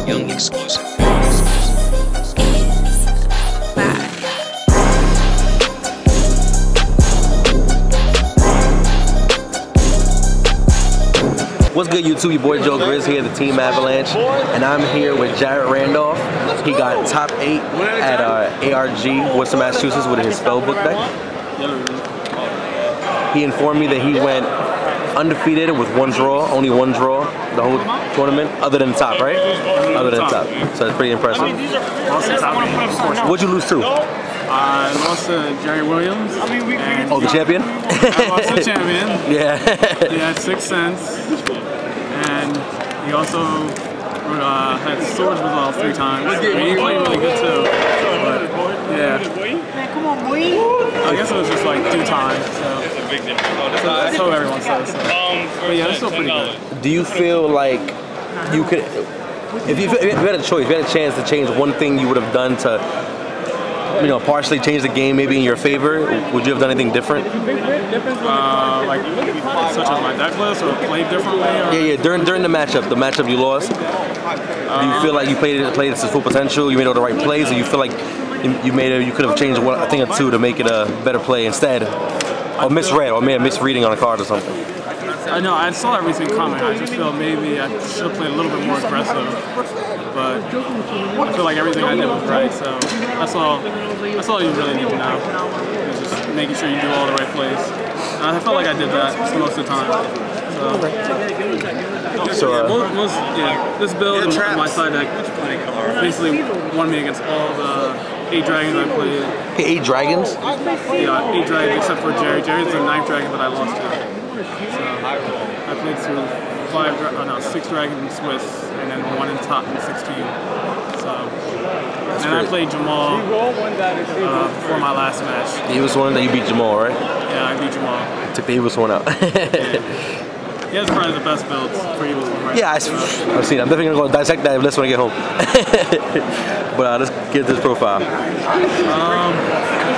Young exclusive. What's good, YouTube? Your boy Joe Grizz here at the TeamAvalanche, and I'm here with Randolph. He got top 8 at ARG, Worcester, Massachusetts, with his Spellbook deck. He informed me that he went undefeated with one draw, only one draw the whole tournament, other than the top, right? Other than the top. So that's pretty impressive. What'd you lose to? I lost to Jerry Williams. Oh, the champion? I lost to the champion. Yeah. He had 6 cents. And he also had swords resolve 3 times. He played really good too. But yeah. Come on, boy. I guess it was just like 2 times. So that's how everyone says. So. But yeah, it's still pretty good. Do you feel like you could, if you had a choice, if you had a chance to change one thing you would have done to, you know, partially change the game maybe in your favor, would you have done anything different? Like such as my deck list or played differently? Or? Yeah, during the matchup you lost, do you feel like you played it to full potential, you made all the right plays, or you feel like you could have changed a thing or two to make it a better play instead? Or misread, or made a misreading on a card or something? I know, I saw everything coming. I just feel maybe I should have played a little bit more aggressive. But I feel like everything I did was right, so that's all you really need to know. Is just making sure you do all the right plays. And I felt like I did that most of the time. So this build on my side deck basically won me against all the 8 dragons I played. 8 dragons? Yeah, 8 dragons except for Jerry. Jerry's the 9th dragon that I lost to. So I played through 6 dragons in Swiss, and then 1 in top in 16. So, and I played Jamal before my last match. The Evil's one that you beat Jamal, right? Yeah, I beat Jamal. Took the Evil's one out. He has probably the best builds for Evil's one, right? Yeah, I've seen it. I'm definitely going to go dissect that list when I get home. But let's get this profile.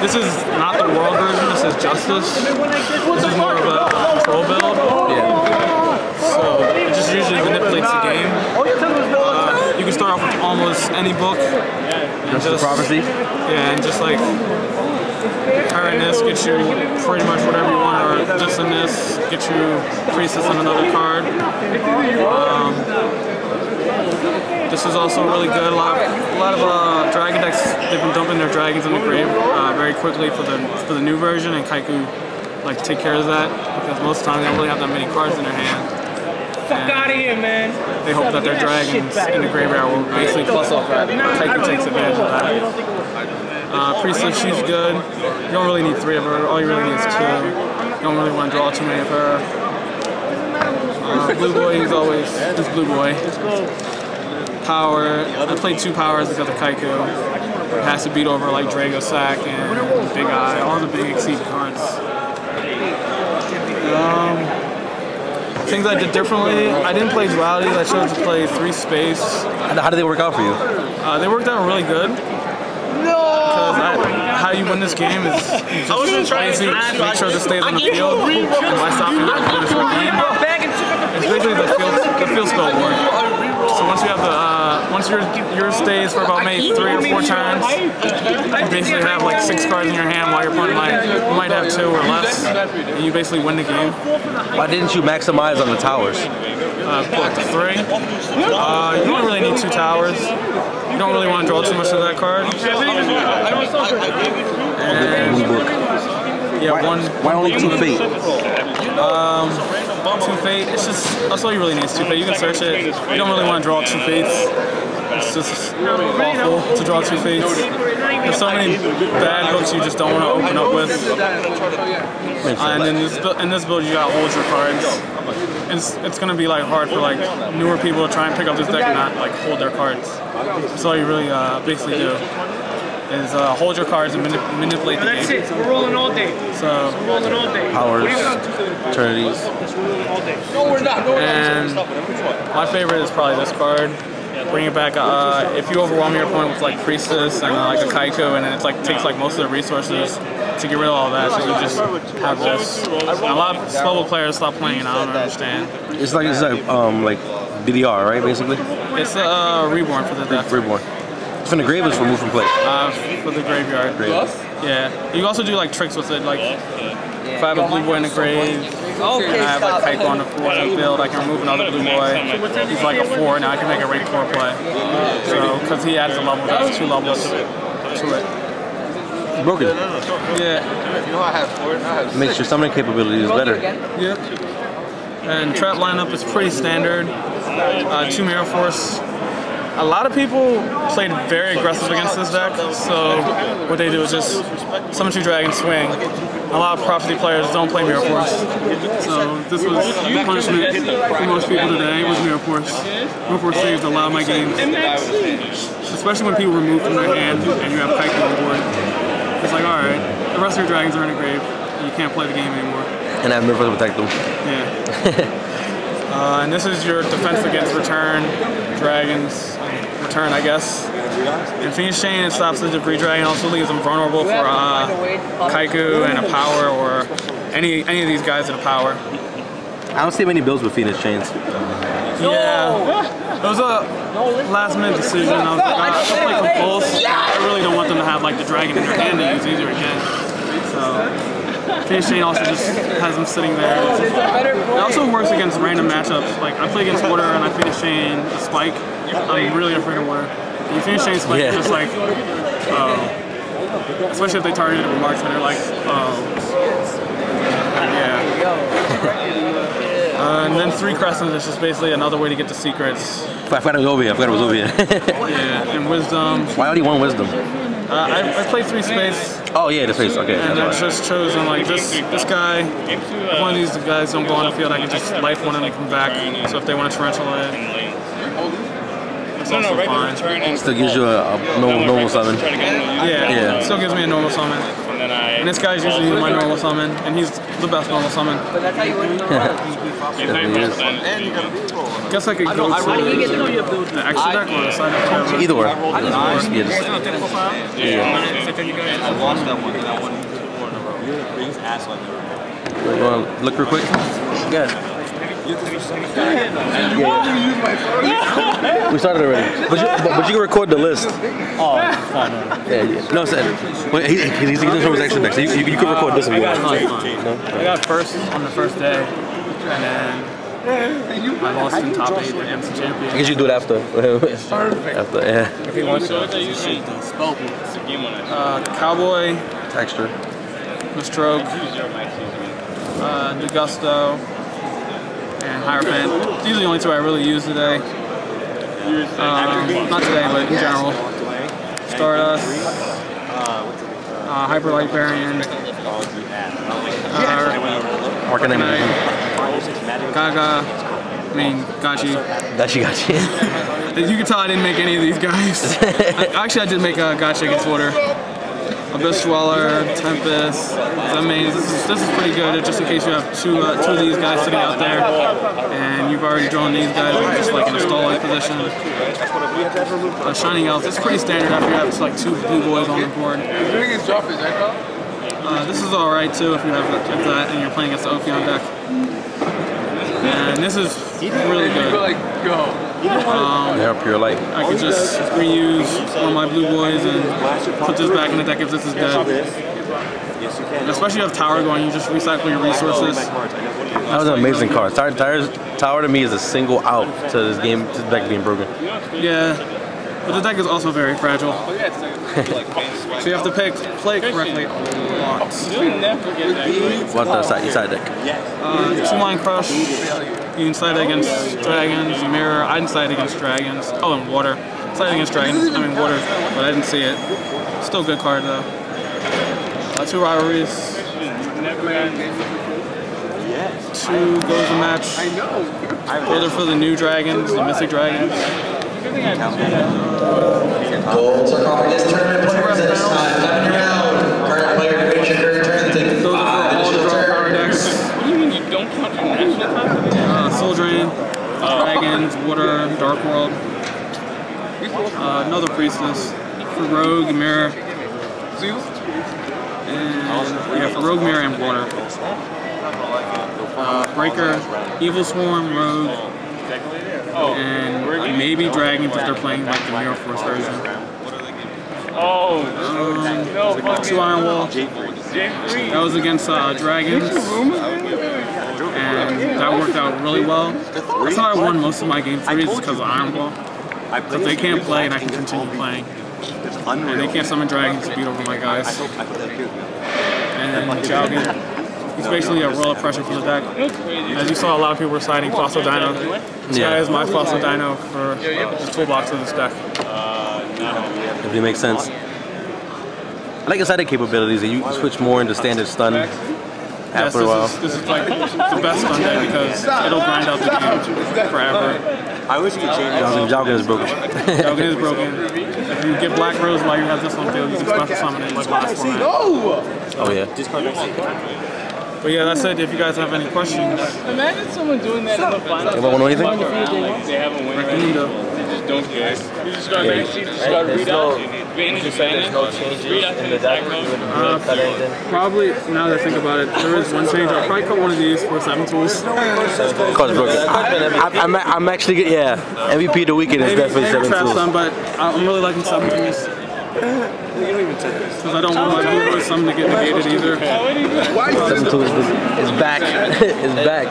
This is not the world version, this is Justice. This is more of a control build. Yeah. So it just usually manipulates the game. You can start off with almost any book. Just the prophecy? Yeah, and just like carrying this gets you pretty much whatever you want, or just in this get you priestess on another card. This is also really good. A lot of dragon decks, they've been dumping their dragons in the grave very quickly for the new version, and Kaiku like take care of that because most of the time they don't really have that many cards in their hand. Fuck out of here, man. They hope that their dragons in the graveyard will basically plus off that. Kaiku takes advantage of that. Priestess, she's good. You don't really need 3 of her. All you really need is 2. You don't really want to draw too many of her. Blue boy, he's blue boy. Power. I played 2 powers because of Kaiku. It has to beat over like Drago Sack and Big Eye, all the big Exceed cards. Things I did differently, I didn't play dualities, I chose to play 3 space. How did they work out for you? They worked out really good. Because how you win this game is you just basically make sure this stays on the field. And by stopping it, it's basically the field spell board. So once you have once your stays for about maybe 3 or 4 turns, you basically have like 6 cards in your hand while your opponent might have 2 or less, and you basically win the game. Why didn't you maximize on the towers? 3. You don't really need 2 towers. You don't really want to draw too much of that card. And yeah, why only 2 fate? 2 fate. It's just that's all you really need is 2 fate. You can search it. You don't really want to draw 2 fates. It's just awful to draw 2 fates. There's so many bad books you just don't want to open up with. And in this build, you gotta hold your cards. It's gonna be like hard for like newer people to try and pick up this deck and not like hold their cards. That's all you really basically do. Is hold your cards and manipulate the game. That's it. We're rolling all day. So we're rolling all day. Powers, eternities. All day. No, we're not. And my favorite is probably this card. bring it back. If you overwhelm your opponent with like Priestess and like a Kaiko, and then it's like takes like most of their resources to get rid of all that, so you just have this. And a lot of Spellbook players stop playing, and I don't understand. It's like BDR, right? Basically. It's Reborn for the death. Reborn. From the grave is removed from play. For the graveyard. Yeah. You also do like tricks with it, like if I have a blue boy in the grave, and I have like Kaiko on the 4 field, I can remove another blue boy. He's like a 4, now I can make a rank 4 play. So, because he adds a level, that's 2 levels to it. Broken. Yeah. Makes your summoning capabilities better. Yep. And trap lineup is pretty standard. 2 Mirror Force. A lot of people played very aggressive against this deck, so what they do is just summon 2 dragons, swing. A lot of Prophecy players don't play Mirror Force, so this was the punishment for most people today was Mirror Force. Mirror Force saved a lot of my games, especially when people remove from their hand and you have Kaiko on board. It's like, alright, the rest of your dragons are in a grave, and you can't play the game anymore. And I have Mirror Force to protect them. Yeah. And this is your defense against return, dragons, return I guess. And Phoenix Chain, it stops the debris dragon, also leaves them vulnerable for Kaiko and a power, or any of these guys in a power. I don't see many builds with Phoenix Chains. Yeah. It was a last minute decision. I was like, I should play Compulse. I really don't want them to have like the dragon in their hand to use either again. So Phoenix Chain also just has them sitting there. It also works against random matchups. Like I play against Water and I Phoenix Chain a Spike. I'm really afraid of Water. You Phoenix Chain Spike is just like, especially if they target it with marksman, they're like, and then 3 Crescents is just basically another way to get the secrets. I forgot it was Ovia. Yeah, and Wisdom. Why only 1 Wisdom? I played 3 Space. Oh yeah, the Space. Okay. And I just chosen like this guy. If one of these guys don't go on the field, I can just life one of them from back. So if they want to tarantula it, it's also fine. Still gives you a normal summon. Yeah. Still gives me a normal summon. And this guy's usually my normal summon, and he's the best normal summon. Yeah, he is. I guess I could go to the extra deck or the side deck. Either way. I lost that one. That one before in a row. Brings ass like that. You want to look real quick? Good. We started already. But you can record the list. Oh, fine. Yeah. No, he's getting from his extra deck, so you can record this if you want. No? I got first on the first day, and then I lost in top 8 against the champion. I guess you do it after. After, yeah. If he wants to. Cowboy. Texture. Mistroke. Degusto. And Hierophant. These are the only 2 I really use today. Not today, but in general. Stardust. Hyper Librarian. Arcanine. Gaga. I mean, Gachi. Gachi. As you can tell, I didn't make any of these guys. Actually, I did make a Gachi against Water. Abyss Dweller, Tempest. I mean, this is pretty good, just in case you have two of these guys sitting out there, and you've already drawn these guys just like in a stalling position. Shining Elf, it's pretty standard after you have like 2 blue boys on the board. This is alright too if you have that and you're playing against the Ophion deck. And this is really good. They're pure light. I could just reuse one of my blue boys and put this back in the deck if this is dead. Especially if you have Tower going, you just recycle your resources. That was an amazing card. Tower to me is a single out to this game, to the deck being broken. Yeah, but the deck is also very fragile. So you have to play correctly a lot. What's the side deck? 2-line Crush. You can side against dragons, you mirror. I didn't side against dragons. Oh, and Water. Side against dragons, I mean Water, but I didn't see it. Still a good card though. 2 rivalries. 2 goes a match. Whether for the new dragons, the mythic dragons. Gold sarcophagus tournament players at this time. Coming around. Current player to finish your current turn. Take 5 additional turns. What do you mean you don't count your national time? Soul Drain, Dragons, Water, Dark World. another Priestess, for Rogue, Mirror, and yeah, for Rogue, Mirror, and Water. Breaker, Evil Swarm, Rogue, and maybe Dragons if they're playing like the Mirror Force version. 2 Iron Wall. That was against Dragons, and that worked out really well. That's how I won most of my game 3s because of Iron Wall. Because they can't play and I can continue playing. And they can't summon dragons to beat over my guys. And then Jalgan, he's basically a roll of pressure for the deck. As you saw, a lot of people were citing Fossil Dino. This guy is my Fossil Dino for the toolbox of this deck. If it makes sense. I like his added capabilities that you switch more into standard stun after a while. This is like the best stun deck because it'll grind out the game forever. I wish you could change it. Jalgan is broken. Jalgan is broken. If you get Black Rose while you have this on field, you can special summon it like last format. Oh yeah. But yeah, that's it. If you guys have any questions. Imagine someone doing that in the final. Anybody want to know anything? They haven't won. Don't care. You just got to read out. There's no changes in the deck. Probably, now that I think about it, there is one change. I'll probably cut one of these for 7 tools. I'm actually good. Yeah, MVP of the weekend is definitely 7 tools. Some, but I'm really liking 7 tools. Because I don't want my blue or something to get negated either. 7 tools is back. Is back.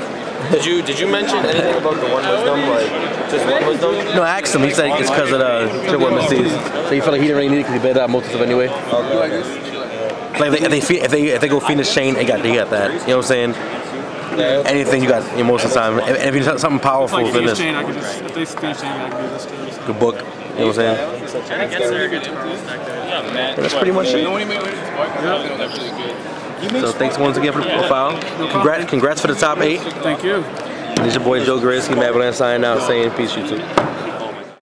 Did you mention anything about the 1 wisdom? Like just 1 wisdom? No, I asked him. He said it's because of the triple MSCs. So he felt like he didn't really need it because he better out most of stuff anyway. Like if they go Phoenix Chain, they got that. You know what I'm saying? Anything you got most of the time. If you need something powerful like for this. Chain, I can just, if they Phoenix Chain, I can do this too. So. Good book. You know what I'm saying? That's pretty much it. So thanks once again for the profile. Congrats for the top 8. Thank you. This is your boy Joe Grizz, TheTeamAvalanche signing out saying peace, you too.